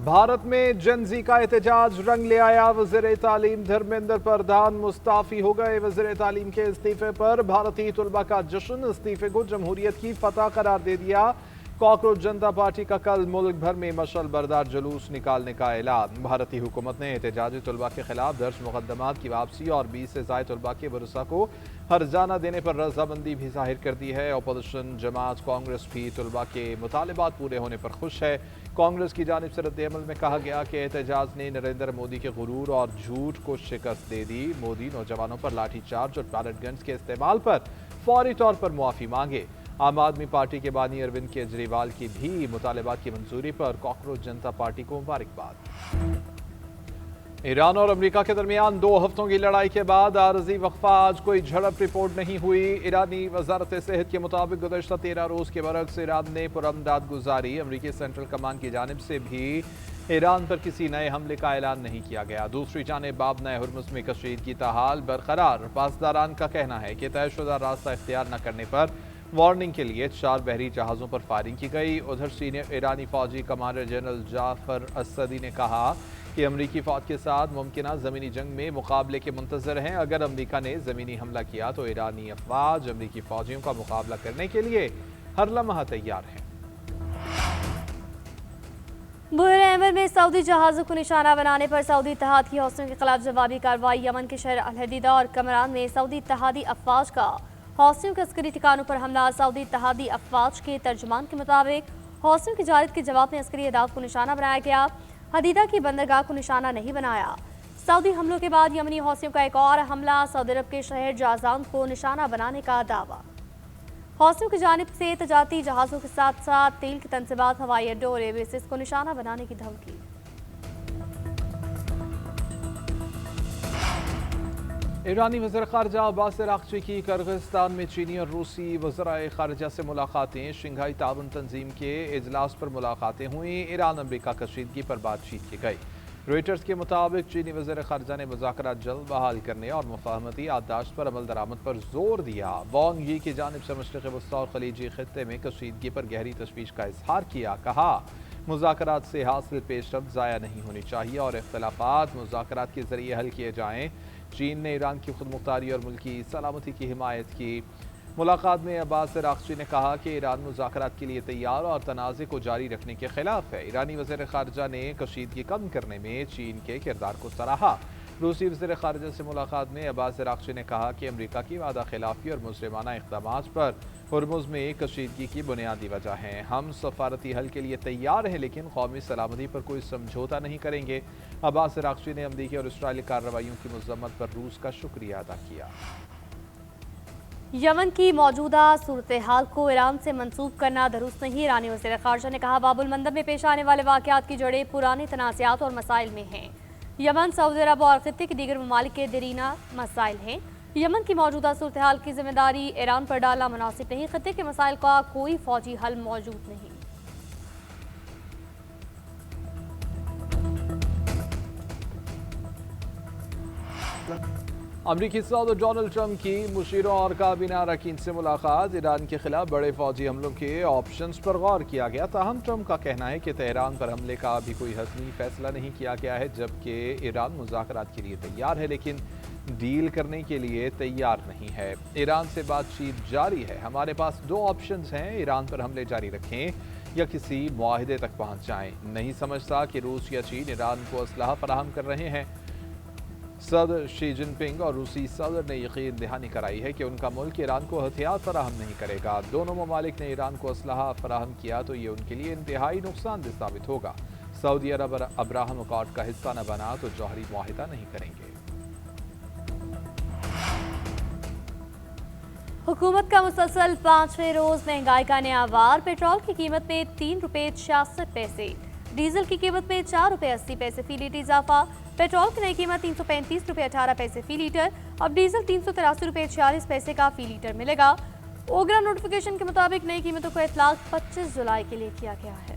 भारत में जेनजी का एहतजाज रंग ले आया। वज़ीर तालीम धर्मेंद्र प्रधान मुस्ताफी हो गए। वज़ीर तालीम के इस्तीफे पर भारतीय तलबा का जश्न। इस्तीफे को जमहूरियत की फतह करार दे दिया। कॉकरोच जनता पार्टी का कल मुल्क भर में मशअल बरदार जुलूस निकालने का ऐलान। भारतीय हुकूमत ने एहतजाजी तलबा के खिलाफ दर्ज मुकदमात की वापसी और 20 से ज़ायद तलबा के वरसा को हर्जाना देने पर रजामंदी भी जाहिर कर दी है। अपोजिशन जमात कांग्रेस भी तलबा के मुतालबात पूरे होने पर खुश है। कांग्रेस की जानिब से रद्द-ए-अमल में कहा गया कि एहतजाज ने नरेंद्र मोदी के गुरूर और झूठ को शिकस्त दे दी। मोदी नौजवानों पर लाठीचार्ज और पैलेट गन्स के इस्तेमाल पर फौरी तौर पर मुआफ़ी मांगे। आम आदमी पार्टी के बानी अरविंद केजरीवाल की भी मुतालबात की मंजूरी पर कॉकरोच जनता पार्टी को मुबारकबाद। ईरान और अमेरिका के दरमियान 2 हफ्तों की लड़ाई के बाद आरजी वक्फा। आज कोई झड़प रिपोर्ट नहीं हुई। ईरानी वजारत सेहत के मुताबिक गुज़श्ता 13 रोज़ के बरक्स ईरान ने पुरअमदाद गुजारी। अमरीकी सेंट्रल कमान की जानिब से भी ईरान पर किसी नए हमले का ऐलान नहीं किया गया। दूसरी जानिब बाब नए हुर्मुज़ में कशीदगी ताहाल बरकरार। पासदारान का कहना है कि तयशुदा रास्ता इख्तियार न करने पर वार्निंग के लिए 4 बहरी जहाज़ों पर फायरिंग की गई। उधर सीनियर ईरानी फौजी कमांडर जनरल जाफर असदी ने कहा कि अमरीकी फौज के साथ मुमकिना ज़मीनी जंग में मुकाबले के मुंतज़र हैं। अगर अमरीका ने ज़मीनी हमला किया तो ईरानी अफवाज अमरीकी फौजियों का मुकाबला करने के लिए हर लम्हा तैयार हैं। बुहर अहमद में सऊदी जहाज़ों को निशाना बनाने पर सऊदी इत्तेहाद की हौसियों के खिलाफ जवाबी कार्रवाई। यमन के शहर अल हदीदा और कमरान में सऊदी इत्तेहादी अफवाज का हौसियों के अस्करी ठिकानों पर हमला। सऊदी इत्तेहादी अफवाज के तर्जुमान के मुताबिक हौसियों की जारत के जवाब में अस्करी अहदाफ को निशाना बनाया गया। हदीदा की बंदरगाह को निशाना नहीं बनाया। सऊदी हमलों के बाद यमनी हौसियों का एक और हमला। सऊदी अरब के शहर जाजान को निशाना बनाने का दावा। हौसियों की जानिब से तजारती जहाज़ों के साथ साथ तेल के तनसीबात, हवाई अड्डों और एयरबेसेस को निशाना बनाने की धमकी। ईरानी वज़ीर ख़ारजा अब्बास अराग़ची की किर्गिस्तान में चीनी और रूसी वज़राए ख़ारजा से मुलाकातें। शंघाई ताउन तंजीम के इजलास पर मुलाकातें हुई। ईरान अमरीका कशीदगी पर बातचीत की गई। रॉयटर्स के मुताबिक चीनी वज़ीर ख़ारजा ने मुज़ाकरात जल्द बहाल करने और मुफ़ाहमती याददाश्त पर अमल दरामद पर जोर दिया। वांग यी की जानिब से मशरिक़ वस्ता और खलीजी खित्ते में कशीदगी पर गहरी तशवीश का इजहार किया। कहा मुज़ाकरात से हासिल पेशरफ्त ज़ाया नहीं होनी चाहिए और इख्तिलाफ़ात मुज़ाकरात के ज़रिए हल किए जाएँ। चीन ने ईरान की खुदमुख्तारी और मुल्की सलामती की हिमायत की। मुलाकात में अब्बास अराग़ची ने कहा कि ईरान मुज़ाकरात के लिए तैयार और तनाज़े को जारी रखने के खिलाफ है। ईरानी वज़ीर ख़ारजा ने कशीदगी कम करने में चीन के किरदार को सराहा। रूसी वज़ीर ख़ारजा से मुलाकात में अब्बास अराग़ची ने कहा कि अमरीका की वादा खिलाफी और मुजरिमाना इक़दामात पर हुर्मुज़ में कशीदगी की बुनियादी वजह हैं। हम सफारती हल के लिए तैयार हैं लेकिन कौमी सलामती पर कोई समझौता नहीं करेंगे। अब्बास अराग़ची ने अमरीकी और इसराइली कार्रवाइयों की मज़म्मत पर रूस का शुक्रिया अदा किया। यमन की मौजूदा सूरत हाल को ईरान से मंसूब करना दुरुस्त नहीं। ईरानी वज़ीर ख़ारजा ने कहा बाबुल मंदब में पेश आने वाले वाक़यात की जड़ें पुराने तनाज़ात और मसाइल में हैं। यमन सऊदी अरब और खित्ते के दीगर ममालिक के दरीना मसाइल हैं। यमन की मौजूदा सूरत हाल की जिम्मेदारी ईरान पर डालना मुनासिब नहीं। खित्ते के मसाइल का कोई फौजी हल मौजूद नहीं। अमरीकी सदर डोनाल्ड ट्रंप की मुशीरों और काबीना अरकान से मुलाकात। ईरान के खिलाफ बड़े फौजी हमलों के ऑप्शंस पर गौर किया गया। ताहम ट्रंप का कहना है कि तेहरान पर हमले का अभी कोई हतमी फैसला नहीं किया गया है, जबकि ईरान मुज़ाकरात के लिए तैयार है लेकिन डील करने के लिए तैयार नहीं है। ईरान से बातचीत जारी है। हमारे पास 2 ऑप्शंस हैं, ईरान पर हमले जारी रखें या किसी मुआहिदे तक पहुँच जाएँ। नहीं समझता कि रूस या चीन ईरान को असलहा फराहम कर रहे हैं। सदर शी जिनपिंग और रूसी सदर ने यकीन दहानी कराई है कि उनका मुल्क ईरान को हथियार फराहम नहीं करेगा। दोनों ममालिक ने ईरान को असलहा फराहम किया तो ये उनके लिए इंतहाई नुकसानदेह साबित होगा। सऊदी अरब अब्राहम अकॉर्ड का हिस्सा न बना तो जौहरी मुआहिदा नहीं करेंगे। हुकूमत का मुसलसल 5वें रोज महंगाई का नया वार। पेट्रोल की कीमत में 3 रुपये 66 पैसे, डीजल की कीमत में 4 रुपये 80 पैसे फी लीटर इजाफा। पेट्रोल की नई कीमत 335 रुपये 18 पैसे फी लीटर। अब डीजल 383 रुपये 46 पैसे का फी लीटर मिलेगा। ओगरा नोटिफिकेशन के मुताबिक नई कीमतों का इतलाक 25 जुलाई के लिए किया गया है।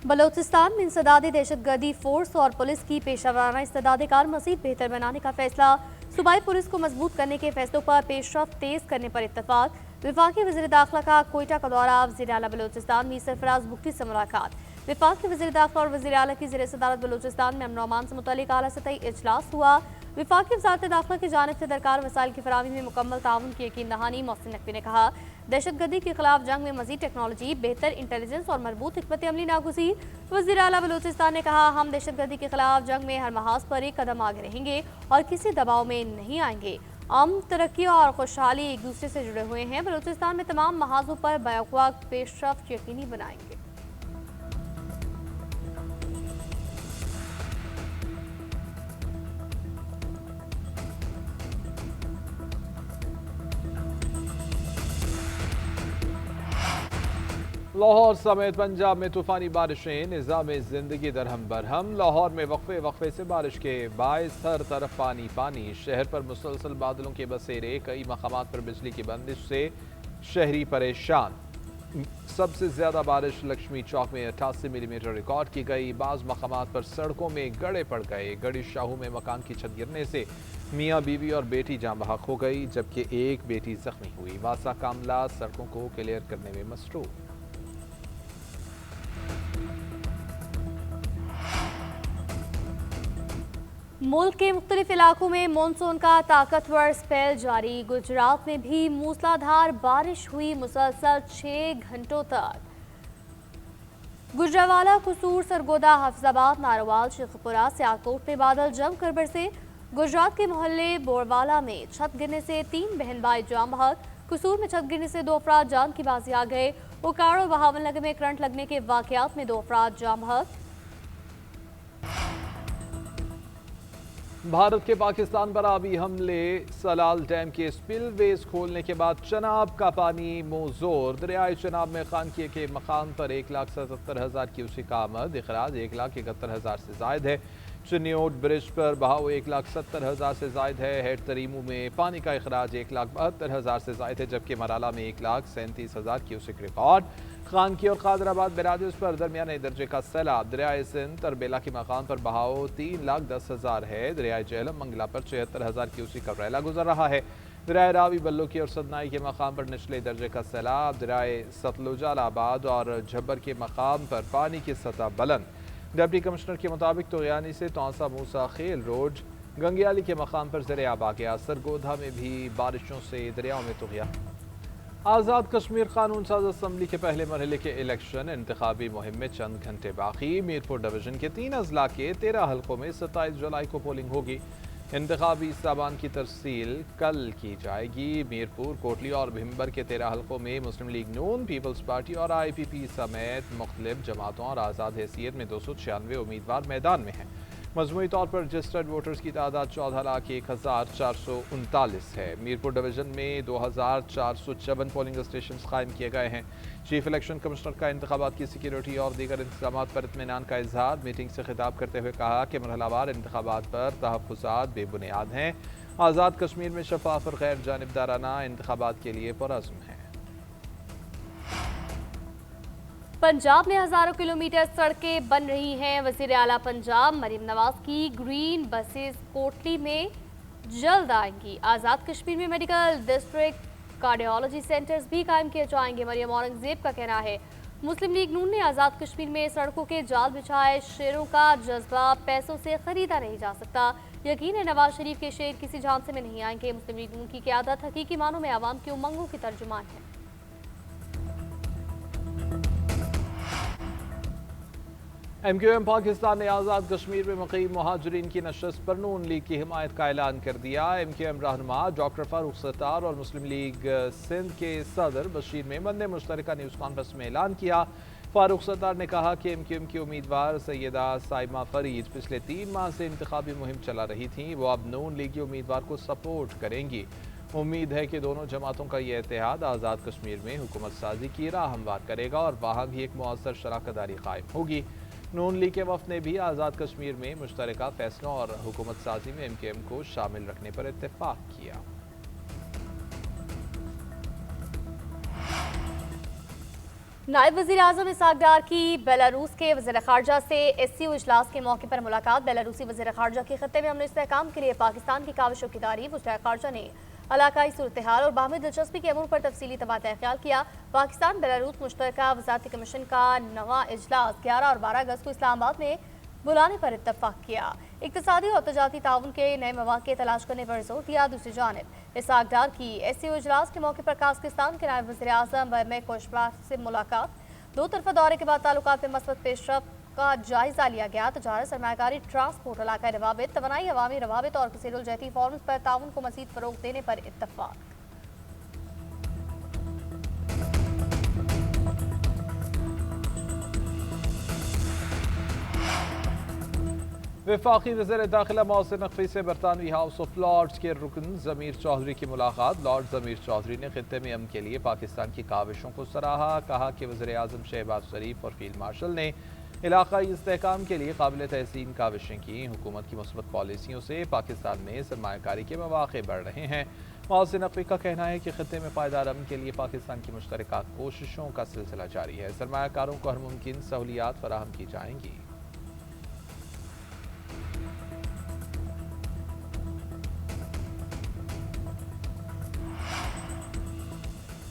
बलोचिस्तान में इंसदादी दहशतगर्दी फोर्स और पुलिस की पेशा वाराना इस्तेदाद कार मजीद बेहतर बनाने का फैसला। सूबाई पुलिस को मजबूत करने के फैसलों पर पेशरफ्त तेज करने पर इत्तफाक। वफाकी वज़ीर दाखिला का कोयटा का दौरा। वज़ीर आला बलोचिस्तान में सरफराज बुख्ती से मुलाकात। वफाकी वज़ीर दाखिला और वज़ीर आला की ज़ेर सदारत बलोचिस्तान में अमन और अमान से मुतल्लिक़ आला सतही इजलास हुआ। वफाकी वज़ारत दाखिला की जानिब से दरकार वसाइल की फराहमी में मुकम्मल ताउन की यकीन दहानी। मोहसिन नकवी ने कहा, दहशतगर्दी के खिलाफ जंग में मज़ीद टेक्नोलॉजी, बेहतर इंटेलिजेंस और मजबूत हिकमत अमली नागुज़ीर। वज़ीर आला बलोचिस्तान ने कहा, हम दहशतगर्दी के खिलाफ जंग में हर महाज पर एक कदम आगे रहेंगे और किसी दबाव में नहीं आएंगे। अमन, तरक्की और खुशहाली एक दूसरे से जुड़े हुए हैं। बलोचिस्तान में तमाम महाजों पर बैकवक्त पेशरफ्त यकीनी बनाएंगे। लाहौर समेत पंजाब में तूफानी बारिशें, निज़ाम ज़िंदगी दरहम बरहम। लाहौर में वक्फे से बारिश के बायस हर तरफ पानी पानी। शहर पर मुसलसल बादलों के बसेरे, कई मकामात पर बिजली की बंदिश से शहरी परेशान। सबसे ज़्यादा बारिश लक्ष्मी चौक में 88 मिलीमीटर रिकॉर्ड की गई। बाज़ मकामात पर सड़कों में गड़े पड़ गए। गड़ी शाहू में मकान की छत गिरने से मियाँ बीवी और बेटी जाँ बहक हो गई, जबकि एक बेटी जख्मी हुई। वासा कामला सड़कों को क्लियर करने में मसरूफ। मुल्क के मुख्तलिफ इलाकों में मानसून का ताकतवर स्पेल जारी। गुजरात में भी मूसलाधार बारिश हुई मुसलसल 6 घंटों तक। गुजरावाला, कुसूर, सरगोदा, हाफिजाबाद, नारोवाल, शेखपुरा, सियालकोट में बादल जमकर बरसे। गुजरात के मोहल्ले बोरवाला में छत गिरने से 3 बहन भाई जाम बहक। कुसूर में छत गिरने से 2 अफराद जान की बाजी आ गए। उकाड़ और बहावन नगर में करंट लगने के वाकयात में 2 अफराद जाम बहक। भारत के पाकिस्तान पर आबी हमले। सलाल डैम के स्पिलवेज खोलने के बाद चनाब का पानी मोजोर। दरियाए चनाब में खानकिए के मकाम पर 1,77,000 क्यूसेक आमद। इखराज 1,71,000 से जायद है। चिन्योट ब्रिज पर बहाव 1,70,000 से जायद है। हेड तरीमू में पानी का इखराज 1,72,000 से जायद है, जबकि मराला में 1,37,000 क्यूसेक रिकॉर्ड। खानकी और कादराबाद बैराजेस पर दरमियाने दर्जे का सैलाब। दरियाए सिंध तरबेला के मकाम पर बहाव 3,10,000 है। दरियाए झेलम मंगला पर 76,000 क्यूसेक का रैला गुजर रहा है। दरियाए रावी बल्लो की और सदनाई के मकाम पर निचले दर्जे का सैलाब। दरियाए सतलुज अलाहाबाद और झब्बर के मकाम पर पानी की सतह बुलंद। डिप्टी कमिश्नर के मुताबिक तोयानी से तौसा मूसा खेल रोड गंगियाली के मकाम पर ज़र आब आ गया। सरगोधा में भी बारिशों से दरियाओं में तुगिया। आज़ाद कश्मीर कानून साज असम्बली के पहले मरहले के इलेक्शन इंतखाबी मुहिम में चंद घंटे बाकी। मीरपुर डिवीजन के 3 अजला के 13 हलकों में 27 जुलाई को पोलिंग होगी। इंतखाबी सामान की तरसील कल की जाएगी। मीरपुर, कोटली और भिम्बर के 13 हलकों में मुस्लिम लीग नून, पीपल्स पार्टी और IPP समेत मुख्तलिफ जमातों और आज़ाद हैसियत में 296 उम्मीदवार मैदान में हैं। मजमूई तौर पर रजिस्टर्ड वोटर्स की तादाद 14,01,439 है। मीरपुर डिवीजन में 2,454 पोलिंग स्टेशन कायम किए गए हैं। चीफ इलेक्शन कमिश्नर का इंतखाबात की सिक्योरिटी और दीगर इंतजामात पर इत्मीनान का इजहार। मीटिंग से खिताब करते हुए कहा कि मरहलावार इंतखाबात पर तहफ़्फ़ुज़ात बेबुनियाद हैं। आज़ाद कश्मीर में शफाफ और गैर जानिबदाराना इंतखाबात के लिए पुरअज़्म है। पंजाब में हजारों किलोमीटर सड़कें बन रही हैं। वज़ीर आला पंजाब मरीम नवाज की ग्रीन बसेस कोटली में जल्द आएंगी। आज़ाद कश्मीर में मेडिकल डिस्ट्रिक्ट कार्डियोलॉजी सेंटर्स भी कायम किए जाएंगे। मरियम औरंगजेब का कहना है, मुस्लिम लीग नून ने आज़ाद कश्मीर में सड़कों के जाल बिछाए। शेरों का जज्बा पैसों से खरीदा नहीं जा सकता। यकीन है नवाज शरीफ के शेर किसी झांसे में नहीं आएंगे। मुस्लिम लीग नून की क़यादत हकीकी मानों में आवाम की उमंगों की तर्जुमान है। MQM पाकिस्तान ने आज़ाद कश्मीर में मुक़ीम मुहाजिरीन की नशस्त पर नून लीग की हिमायत का ऐलान कर दिया। MQM रहनुमा डॉक्टर फारूक सत्तार और मुस्लिम लीग सिंध के सदर बशीर मेमन ने मुश्तरका न्यूज़ कॉन्फ्रेंस में ऐलान किया। फारूक सत्तार ने कहा कि MQM की उम्मीदवार सैयदा साइमा फरीद पिछले 3 माह से इंतखाबी मुहिम चला रही थीं। वो अब नून लीगी उम्मीदवार को सपोर्ट करेंगी। उम्मीद है कि दोनों जमातों का ये इत्तेहाद आज़ाद कश्मीर में हुकूमत साजी की राह हमवार करेगा और वहाँ भी एक मुअस्सर शराकतदारी कायम होगी। नून लीग के वफ़द ने भी आज़ाद कश्मीर में मुश्तरका फैसलों और हुकूमत साजी में MQM को शामिल रखने पर इत्तेफाक किया। नायब वज़ीर आज़म इसहाक डार की बेलारूस के वज़ीर ख़ारजा से SCO इजलास के मौके पर मुलाकात। बेलारूसी वज़ीर ख़ारजा के खत्ते में अमन इस्तेहकाम के लिए पाकिस्तान की काविशों की तारीफ। वज़ीर ख़ारजा ने इलाकाई सूरत-ए-हाल और बाहमी दिलचस्पी के अमूर पर तफसीली तबादला ख्याल किया। पाकिस्तान बेलारूस मुश्तरका वज़ारती कमीशन का नवा इजलास 11 और 12 अगस्त को इस्लामाबाद में बुलाने पर इत्तफाक किया। इक़्तिसादी और तजारती ताउन के नए मौक़े तलाश करने पर जोर दिया। दूसरी जानिब इसहाक डार की SCO इजलास के मौके पर काज़ाकिस्तान के नायब वज़ीर आज़म में कोशबाग से मुलाकात। दो तरफा दौरे के बाद ताल्लुकात में मस्बत पेशरफ्त का जायजा लिया गया। तजारत, सरमायाकारी, ट्रांसपोर्ट, इलाकाई रवाबित, तवानाई, अवामी रवाबित और कसीरुल-जहती फोरम्स पर ताउन को मज़ीद फ़रोग़ देने पर इत्तफाक। वफाकी वज़ीर दाखिला मोहसिन नकवी से बरतानवी हाउस ऑफ लॉर्ड्स के रुकन ज़मीर चौधरी की मुलाकात। लॉर्ड ज़मीर चौधरी ने खित्ते में अमन के लिए पाकिस्तान की काविशों को सराहा। कहा कि वज़ीर आज़म शहबाज शरीफ और फील्ड मार्शल ने इलाकाई इस्तेहकाम के लिए काबिल तहसीन काविशें की। हुकूमत की मुस्बत पॉलिसियों से पाकिस्तान में सरमायाकारी के मौक़े बढ़ रहे हैं। मोहसिन नकवी का कहना है कि खित्ते में पायदार अमन के लिए पाकिस्तान की मुश्तरका कोशिशों का सिलसिला जारी है। सरमायाकारों को हर मुमकिन सहूलियात फराहम की जाएंगी।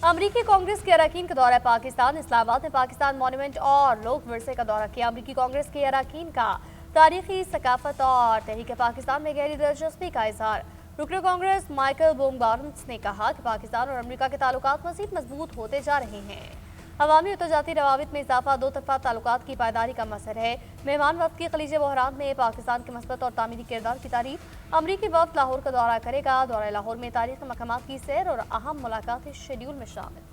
अमरीकी कांग्रेस के अरकान का दौरा पाकिस्तान। इस्लामाबाद में पाकिस्तान मॉन्यूमेंट और लोक विरसे का दौरा किया। अमरीकी कांग्रेस के अरकान का तारीखी, सकाफत और तहरीक पाकिस्तान में गहरी दिलचस्पी का इजहार। रुकन कांग्रेस माइकल बोमबार्न्स ने कहा कि पाकिस्तान और अमरीका के ताल्लुकात मज़ीद मजबूत होते जा रहे हैं। अवामी और तजारती रवाबित में इजाफा दो तरफा ताल्लुकात की पायदारी का मसर है। मेहमान वफ्द की खलीज बहरान में पाकिस्तान के मस्बत और तामीरी किरदार की तारीफ। अमरीकी वफ्द लाहौर का दौरा करेगा। दौरा लाहौर में तारीखी मकामात की सैर और अहम मुलाकातें शेड्यूल में शामिल।